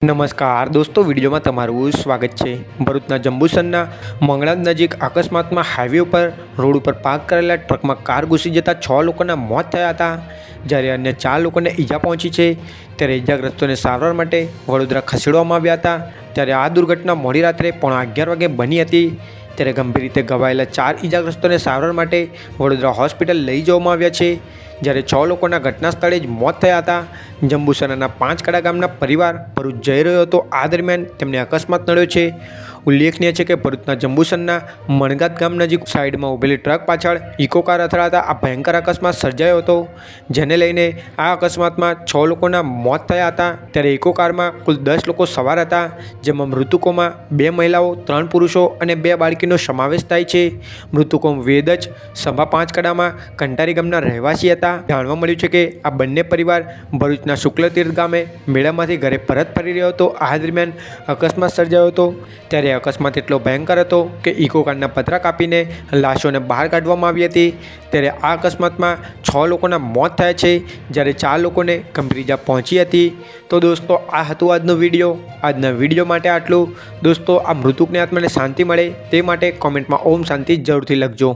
નમસ્કાર દોસ્તો, વિડીયોમાં તમારું સ્વાગત છે। ભરૂચના જંબુસરના મંગળાદ નજીક અકસ્માતમાં હાઈવે ઉપર રોડ ઉપર પાર્ક કરેલા ટ્રકમાં કાર ઘૂસી જતા 6 લોકોના મોત થયા હતા, જ્યારે અન્ય 4 લોકોને ઈજા પહોંચી છે। ત્યારે ઈજાગ્રસ્તોને સારવાર માટે વડોદરા ખસેડવામાં આવ્યા હતા। ત્યારે આ દુર્ઘટના મોડી રાત્રે 11:15 વાગે બની હતી। ત્યારે ગંભીર રીતે ઘવાયેલા 4 ઈજાગ્રસ્તોને સારવાર માટે વડોદરા હોસ્પિટલ લઈ જવામાં આવ્યા છે, જ્યારે 6 લોકોના ઘટના સ્થળે જ મોત થયા હતા। જંબુસરના 5 કડા ગામના પરિવાર ભરૂચ જઈ રહ્યો હતો। આ દરમિયાન તેમને અકસ્માત નડ્યો છે। ઉલ્લેખનીય છે કે ભરૂચના જંબુસરના મણગાત ગામ નજીક સાઈડમાં ઊભેલી ટ્રક પાછળ ઇકો કાર અથડાતા આ ભયંકર અકસ્માત સર્જાયો હતો, જેને લઈને આ અકસ્માતમાં 6 લોકોના મોત થયા હતા। ત્યારે ઇકો કારમાં કુલ 10 લોકો સવાર હતા, જેમાં મૃતકોમાં 2 મહિલાઓ, 3 પુરુષો અને 2 બાળકીનો સમાવેશ થાય છે। મૃતકો વેદજ સભા 5 કડામાં કંટારી ગામના રહેવાસી હતા। જાણવા મળ્યું છે કે આ બંને પરિવાર ભરૂચના શુક્લતીર્થ ગામે મેળામાંથી ઘરે પરત ફરી રહ્યો હતો। આ દરમિયાન અકસ્માત સર્જાયો હતો। ત્યારે અકસ્માત એટલો ભયંકર હતો કે ઇકો કારના પતરા કાપીને લાશોને બહાર કાઢવામાં આવી હતી। ત્યારે આ અકસ્માતમાં 6 લોકોના મોત થયા છે, જ્યારે 4 લોકોને ગંભીર ઈજા પહોંચી હતી। તો દોસ્તો, આ હતું આજનો વિડીયો। આજના વિડીયો માટે આટલું। દોસ્તો, આ મૃતકની આત્માને શાંતિ મળે તે માટે કોમેન્ટમાં ઓમ શાંતિ જરૂરથી લખજો।